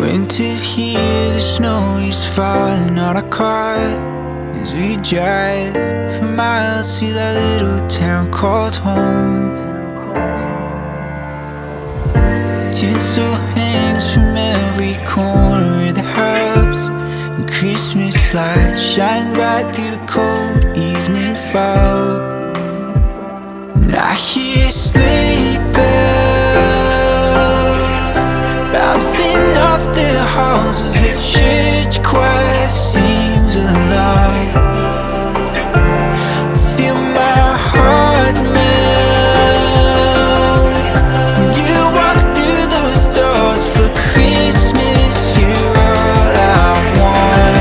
Winter's here, the snow is falling on our car as we drive for miles to that little town called home. Tinsel hangs from every corner of the house, and Christmas lights shine bright through the cold evening fog. And I hear sleigh bells bouncing off the halls as the church choir sings along. Feel my heart melt when you walk through those doors for Christmas. You're all I want.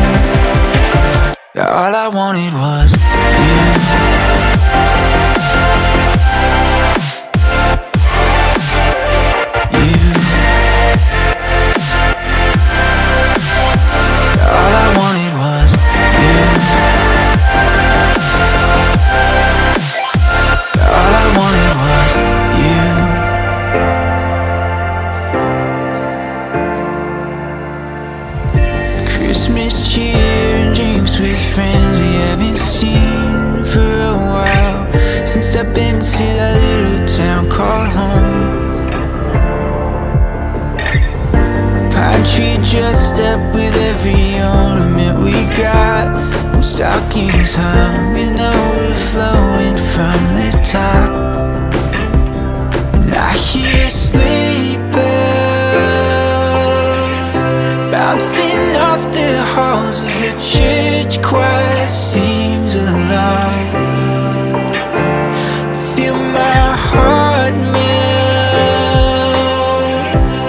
All I wanted was you. Christmas cheer and drinks with friends we haven't seen for a while, since I've been to that little town called home. Pine tree dressed up with every ornament we got, and stockings hung and overflowing from the top. And I hear sleigh bells bouncing off the halls as the church choir sings along. Feel my heart melt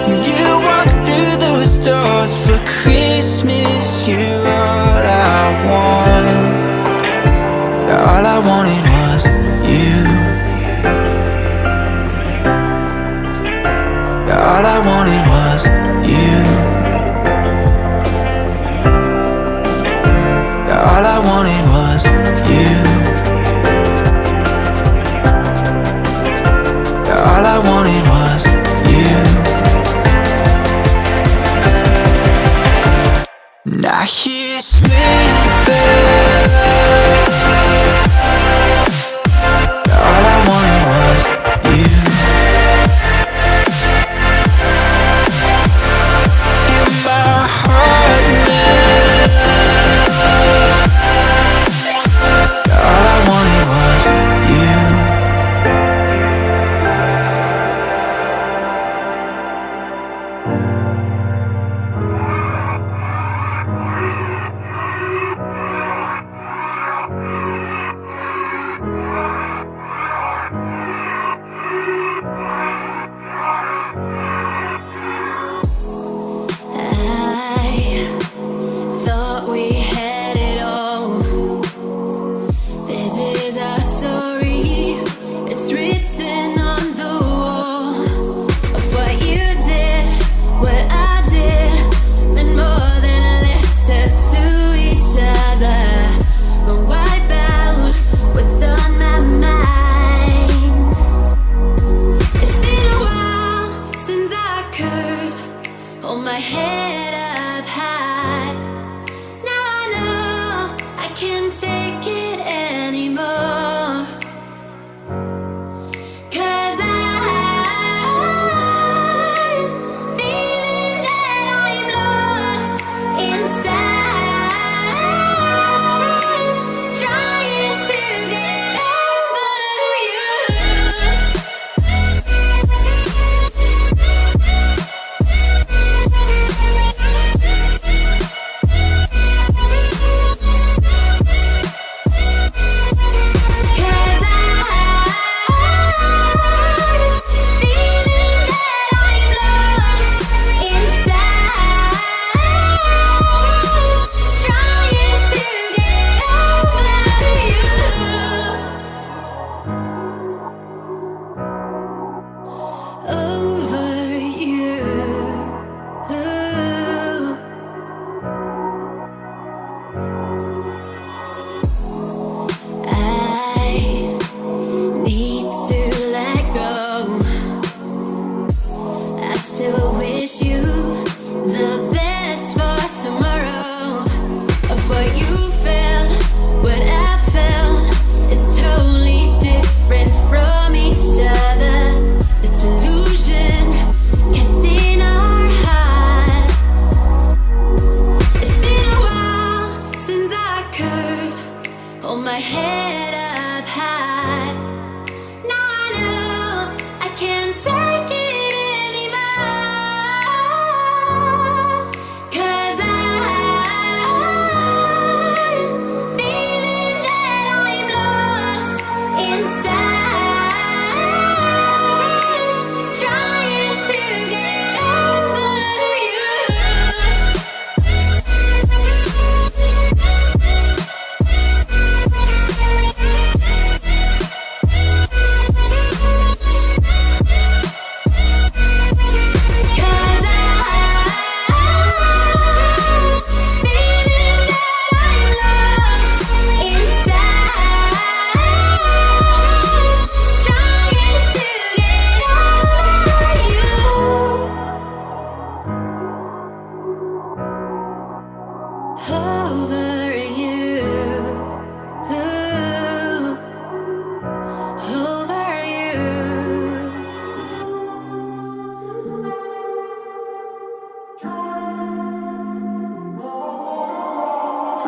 when you walk through those doors for Christmas. You're all I want. All I wanted was you. All I wanted was you. All I wanted was you. All I wanted was you. And I hear sleigh bells. All I wanted was you. Feel my heart melt. All I wanted was you. Hold my head up high. Now I know I can't take it anymore. 'Cause I'm feeling that I'm lost inside, trying to get over you.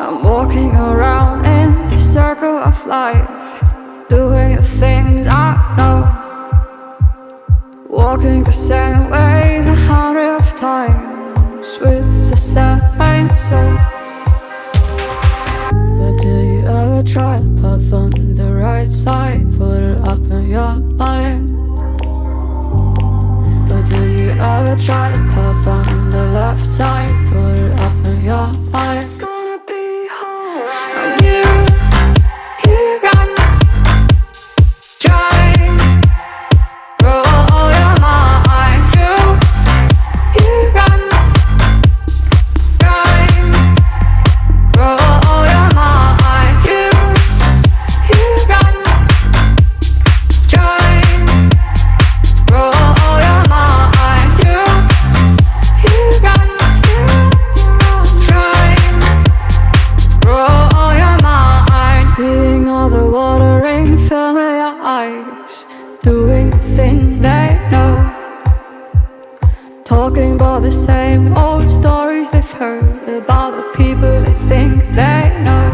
I'm walking around in the circle of life, doing the things I know, walking the same ways 100 times with the same soul. But do you ever try to path on the right side, put it up in your mind? But do you ever try to path on the left side, put it up in your mind? It's gonna be alright. You run, try, roll your mind. You run, try, roll your mind. You run, try, roll your mind. You run, try, roll your mind. Seeing all the watering fill your eyes, doing the things they know, talking about the same old stories they've heard about the people they think they know.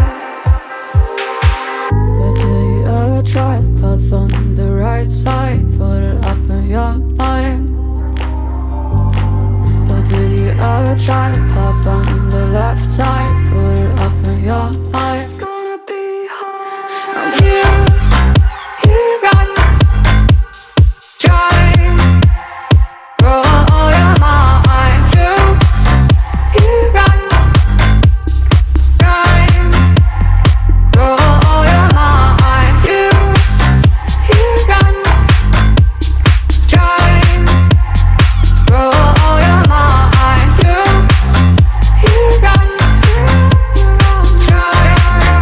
But do you ever try to path on the right side, put it up in your mind? But did you ever try to path on the left side, put it up in your mind? It's gonna be hard. You run, try, roll your mind. You run, try, roll your mind. You run, try, roll your mind. You run, try, roll your mind.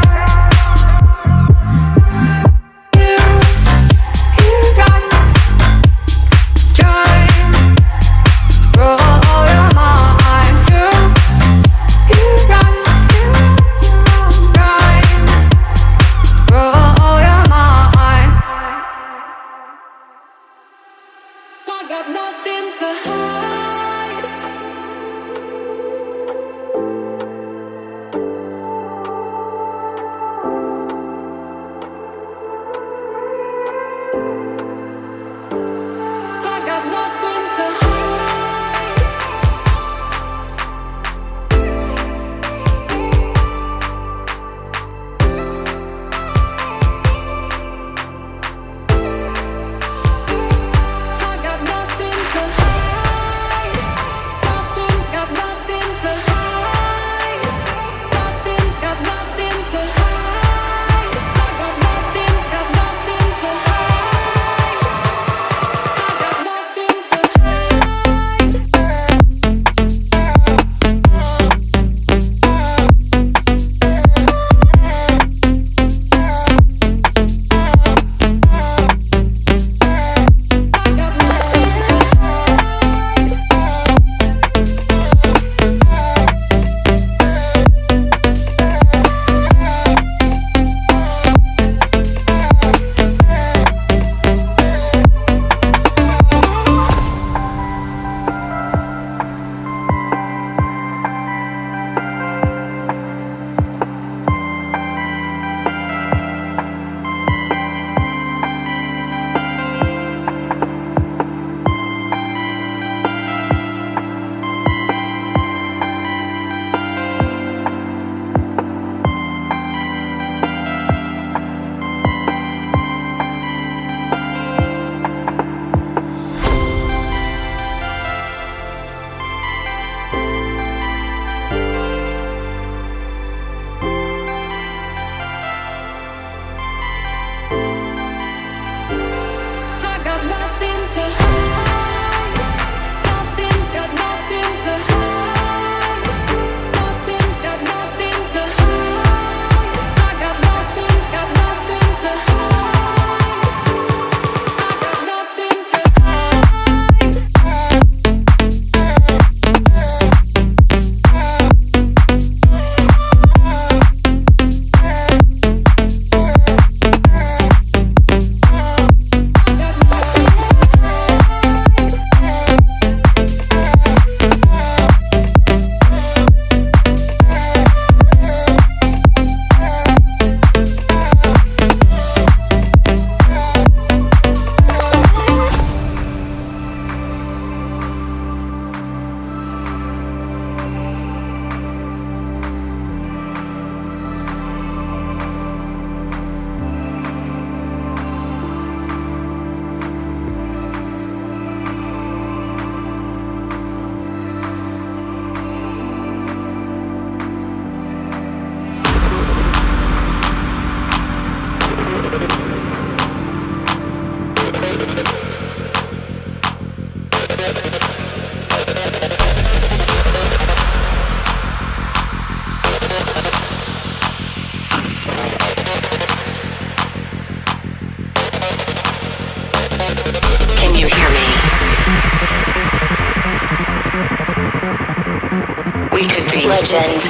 We could be legend.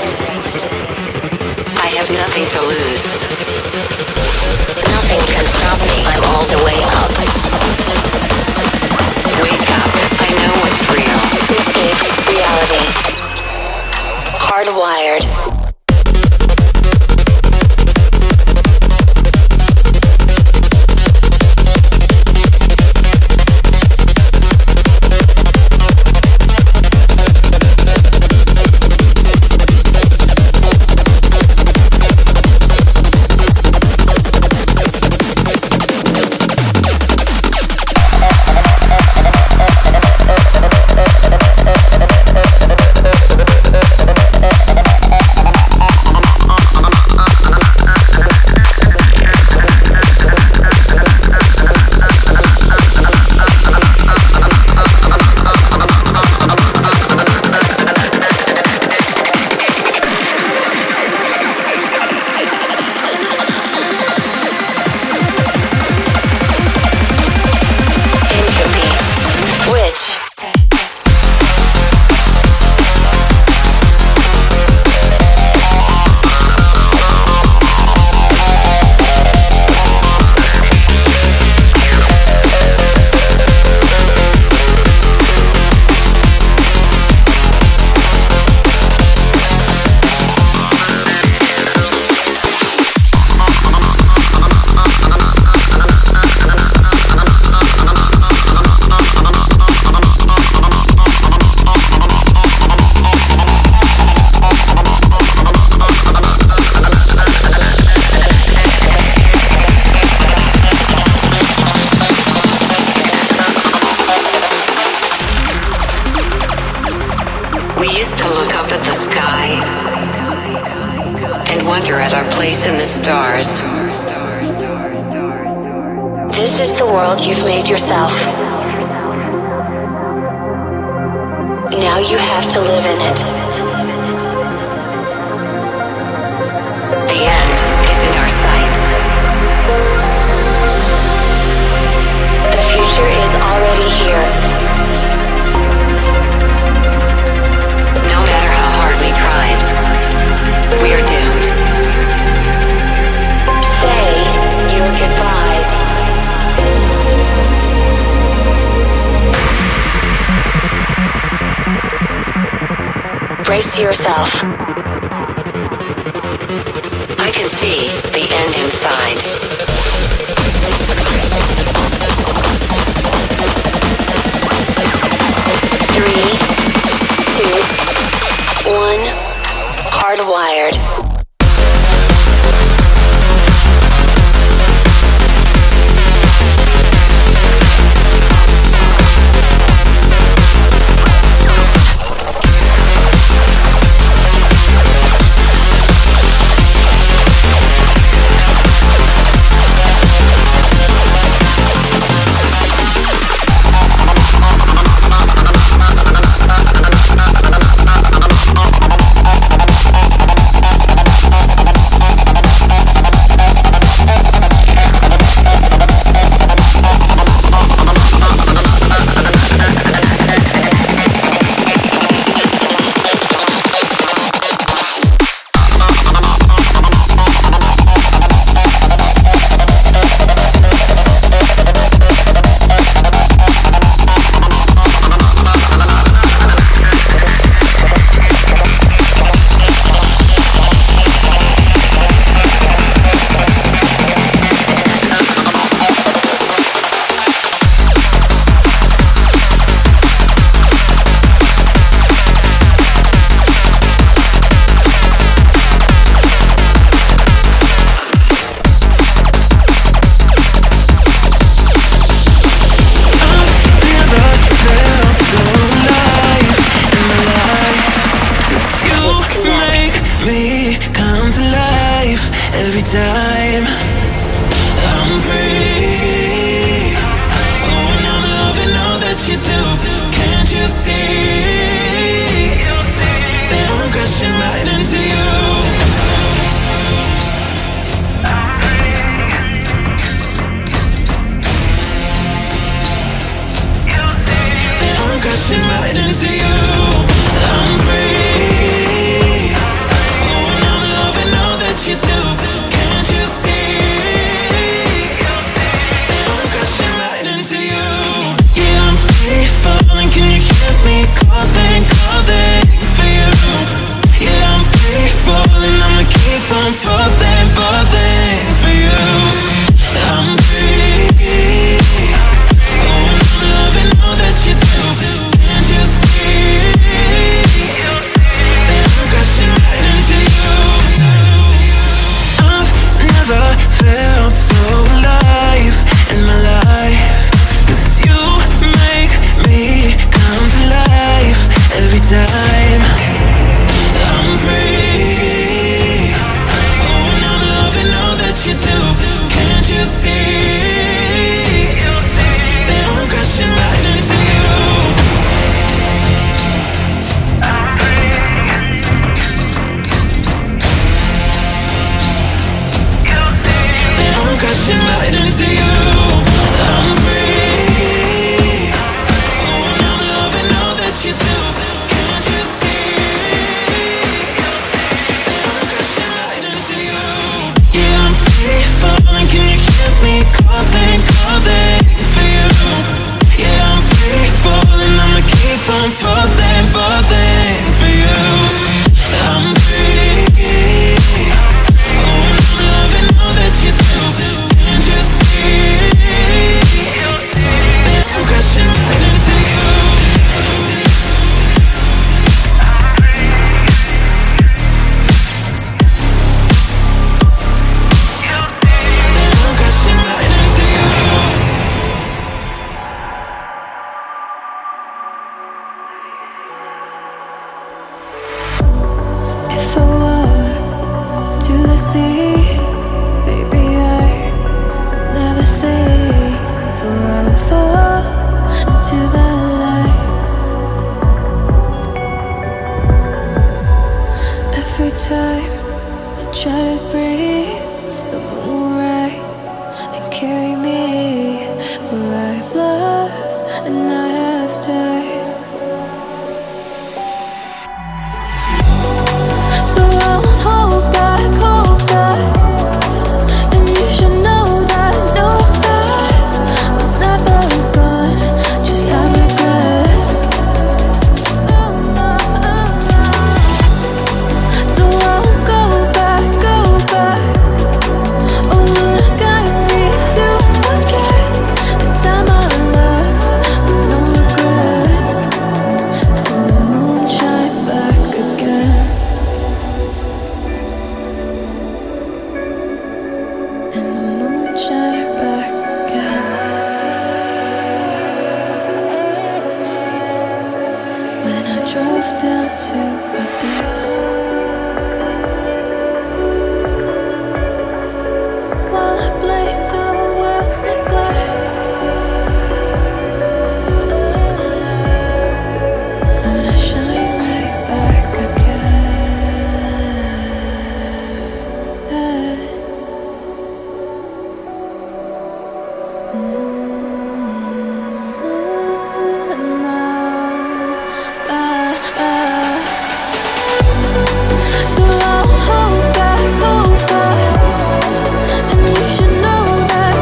I have nothing to lose. Nothing can stop me. I'm all the way up. Wake up. I know what's real. Escape reality. Hardwired. In the stars. This is the world you've made yourself. Now you have to live in it. The end is in our sights. The future is already here. No matter how hard we tried, we are doomed. Say your goodbyes. Brace yourself. I can see the end inside. 3, 2, 1. Hardwired. crashing right into you. I'm free. see, baby, I never say forever fall into the light. Every time I try to breathe, the moon will rise and carry me, for I have loved and I have died. So I won't hold back, and you should know that what's never gone just have regrets. So I won't go back. Oh, would I guide me to forget the time I lost with no regrets? And the moon shine back again. And the moon shine back again. When I drove down to my base, while I blame the world's neglect, then I shine right back again. So I won't hold back, and you should know that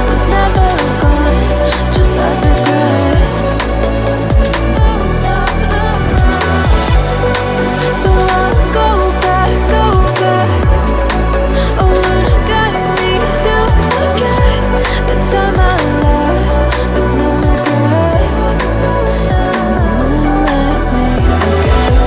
what's never gone just have regrets. So I won't go back. Oh, would I guide me to forget the time I lost with no regrets? And the moon let me again.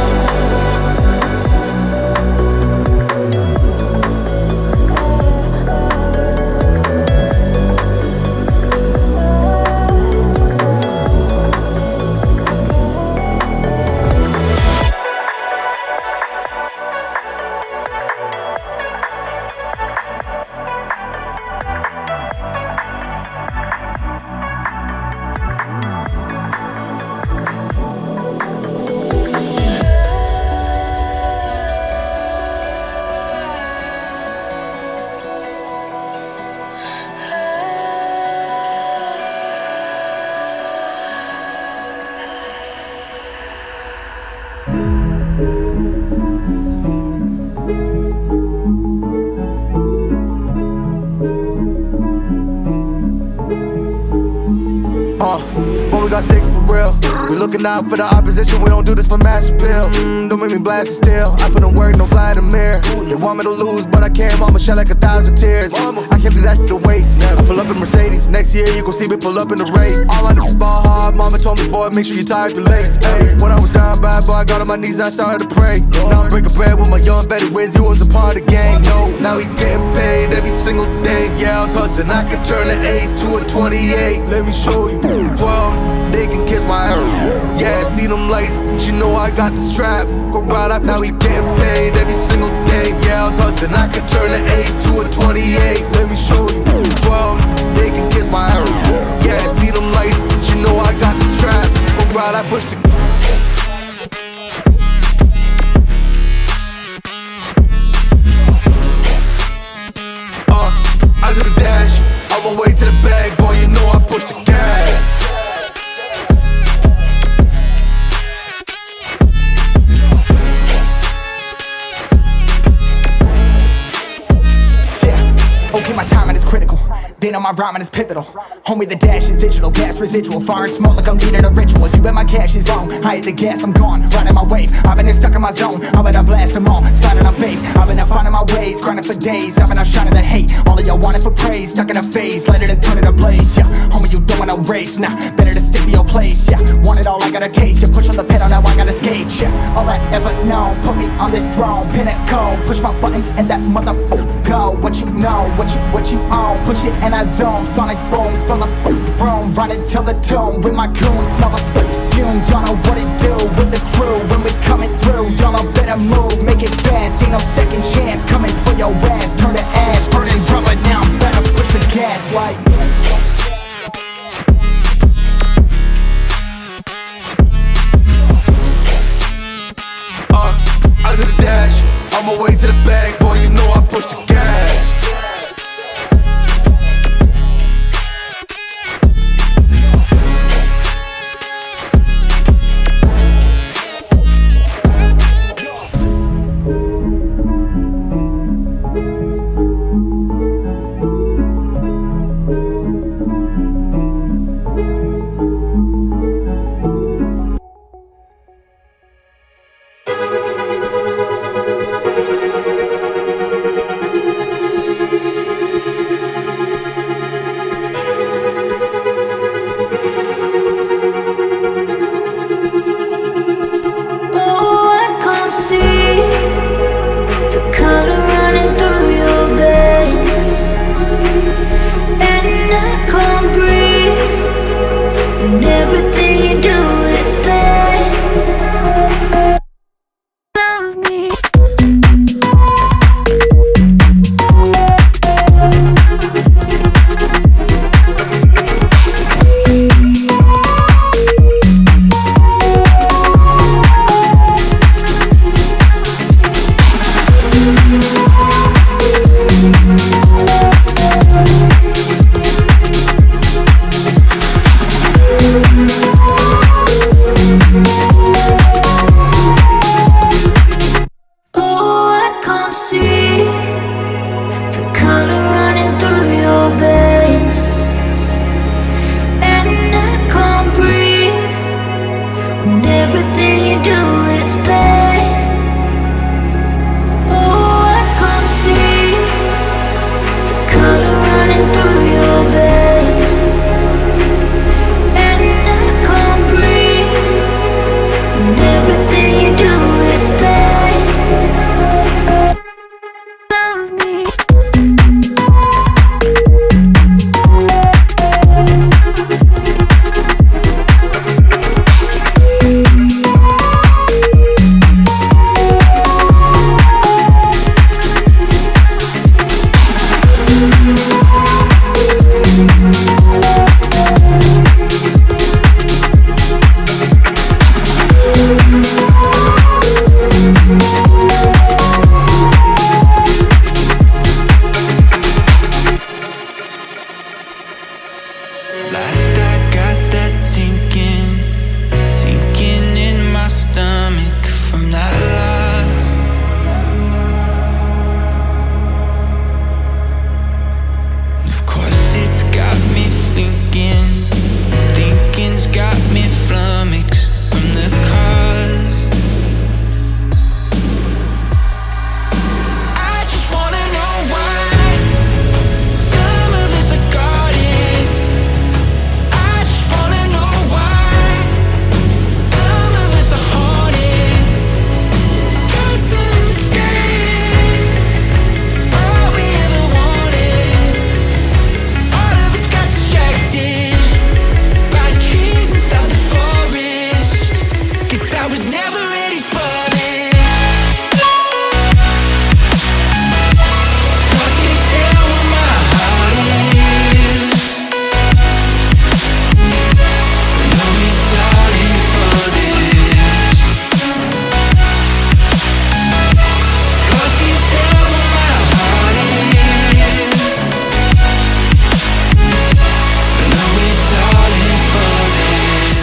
When we got sticks for real, we looking out for the opposition. We don't do this for mass appeal. Don't make me blast it still. I put in work, no Vladimir. They want me to lose, but I can't. Mama shed like 1,000 tears. I can't leave that shit to waste. I pull up in Mercedes. Next year you gon' see me pull up in the race. All I do is ball hard. Mama told me, boy, make sure you tie up your lace. Hey, when I was down bad, boy, I got on my knees and I started to pray. Now I'm breaking bread with my young vet. Where's you was a part of the gang? No, now he getting paid every single day. Yeah, I was hustling. I could turn an 8 to a 28. Let me show you. 12, they can kiss my ass. Yeah, see them lights, but you know I got the strap. Go right up, now he getting paid every single day. Yeah, I was hustling. I could turn an 8 to a 28. Let me show you. 12, they can kiss my ass. Yeah, see them lights, but you know I got the strap. Go right, I push the. I do the dash, on my way to the bag, boy, you know I push the gas. Okay, my timing is critical. Then on my rhyming is pivotal. Homie, the dash is digital, gas residual. Fire and smoke like I'm leading a ritual. You bet my cash is on. I hit the gas, I'm gone. Riding my wave. I've been stuck in my zone. I bet I blast them all. Sliding on faith. I've been out finding my ways. Grinding for days. I've been out shining the hate. All of y'all wanted for praise. Stuck in a phase. Light it and turn it ablaze. Yeah, homie, you don't wanna race. Nah, better to stick to your place. Yeah, want it all, I gotta taste. You push on the pedal, now I gotta skate. Yeah, all I ever known. Put me on this throne. Pinnacle. Push my buttons and that motherfucker go. What you know, what you own. Push it and I zone. Sonic booms fill the room. Run it till the tomb with my goons. Smell the fumes. Y'all know what it do with the crew when we coming through. Y'all know better move. Make it fast. Ain't no second chance. on my way to the bag, boy, you know I push the gas. Oh, I can't see the color running through your veins, and I can't breathe when everything you do is pain. Love me. Oh, I can't see the color running through your veins, and I can't breathe when everything you do is pain. Oh, I can't see the color running through your veins, and I can't breathe when everything you do is pain. Love me. Last I got that sinking in my stomach from that loss. Of course it's got me thinking's got me flummoxed from the cause. I just wanna know why some of us are guarded. I just wanna know why some of us are haunted. Guessing the skies, all we ever wanted. All of us got distracted by the trees inside the forest. 'Cause I was never ready for this. So I can tell where my heart is. No, it's all in for this. So I can tell where my heart is. No, it's all in for this.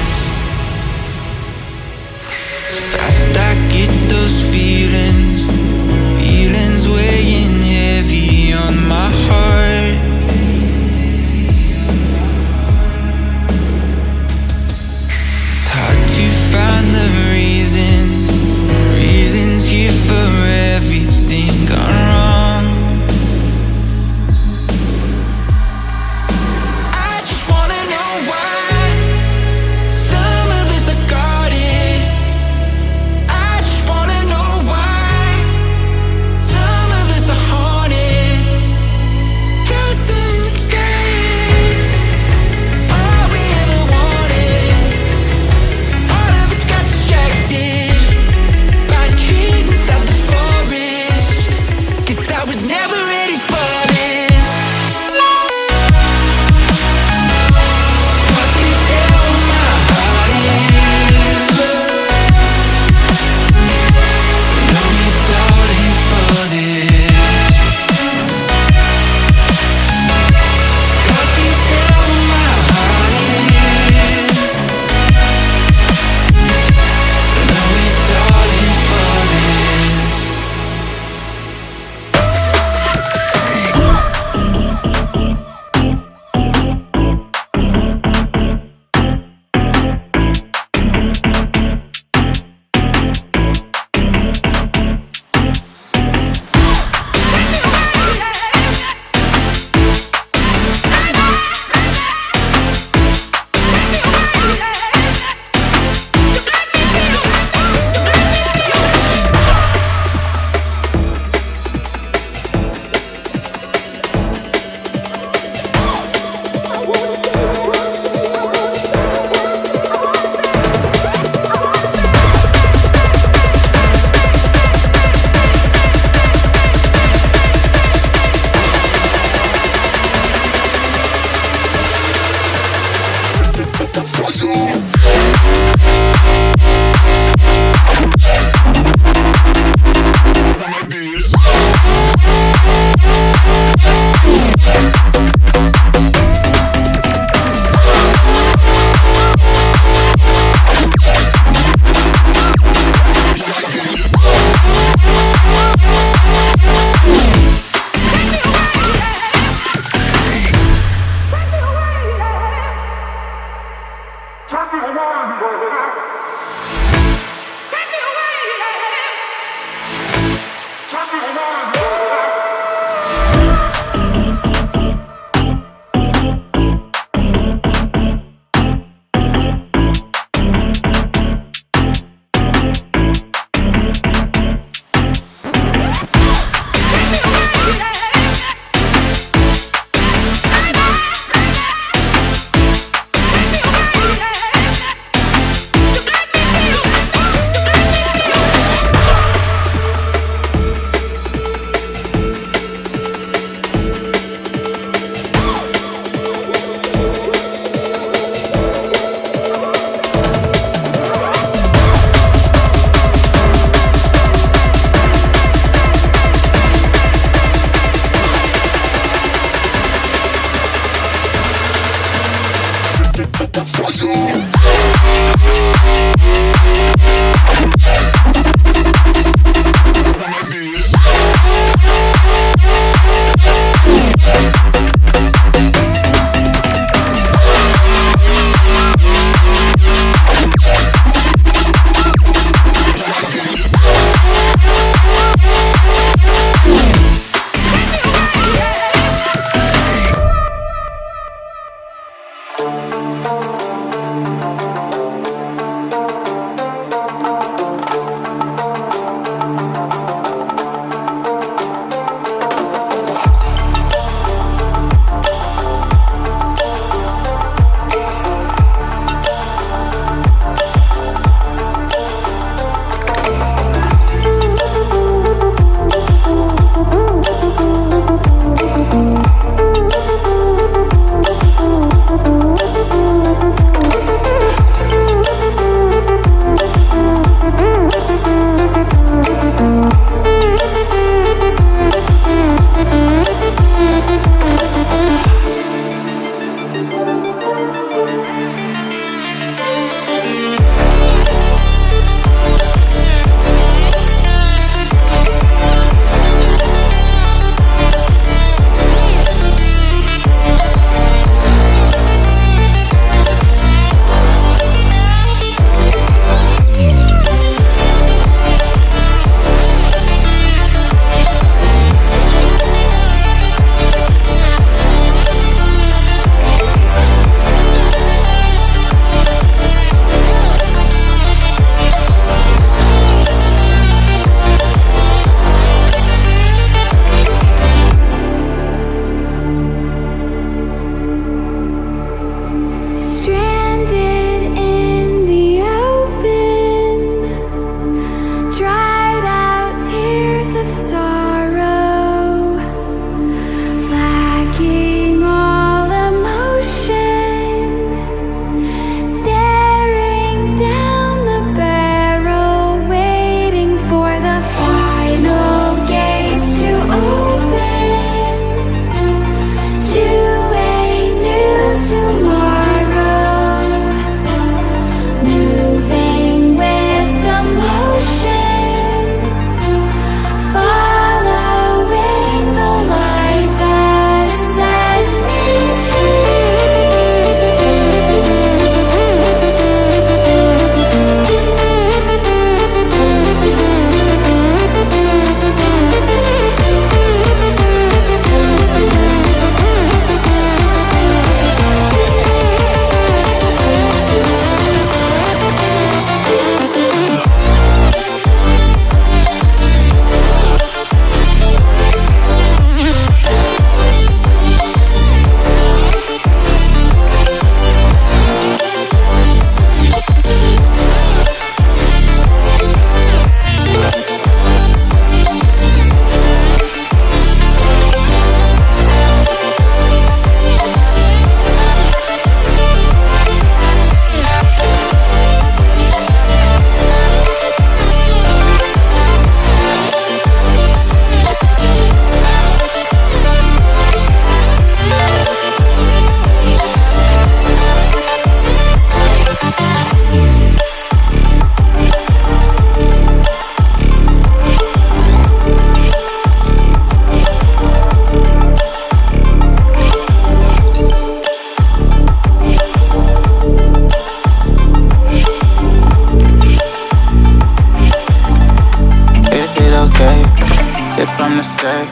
If I'm to say,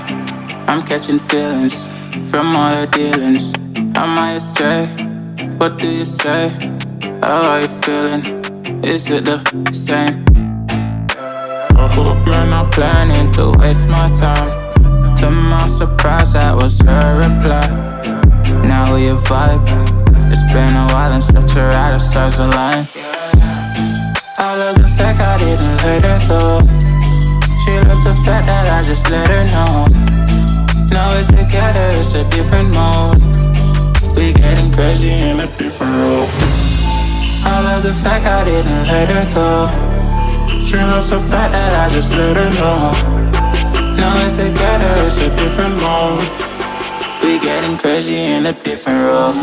I'm catching feelings from all the dealings. Am I astray? What do you say? How are you feeling? Is it the same? I hope you're not planning to waste my time. To my surprise, that was her reply. Now we vibe. It's been a while and such a ride, the stars align. I love the fact I didn't let her go. She loves the fact that I just let her know. Now we're together, it's a different mode. We getting crazy in a different role. I love the fact I didn't let her go. She loves the fact that I just let her know. Now we're together, it's a different mode. We getting crazy in a different role.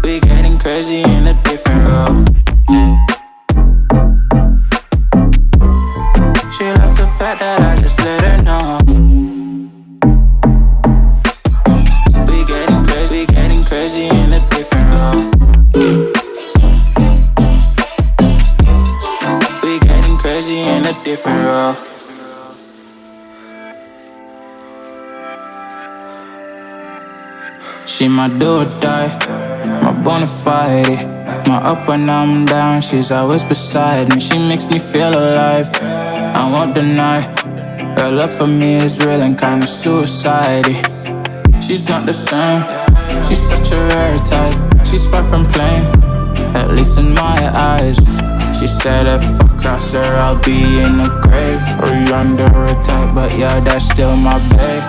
We getting crazy in a different role. She loves the fact that I just let her know. We getting crazy in a different role. We getting crazy in a different role. She my do or die, my bona fide. My up when I'm down, she's always beside me. She makes me feel alive, I won't deny. Her love for me is real and kinda suicide-y. She's not the same, she's such a rare type. She's far from plain, at least in my eyes. She said if I cross her, I'll be in the grave or under her type, but yeah, that's still my babe.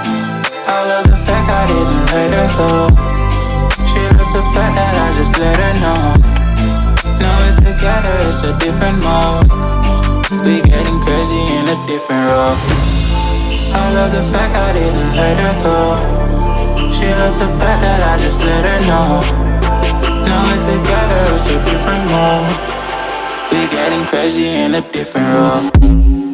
I love the fact I didn't let her go. She loves the fact that I just let her know. Now we're together, it's a different mode. We getting crazy in a different role. I love the fact I didn't let her go. She loves the fact that I just let her know. Now we're together, it's a different mode. We getting crazy in a different role.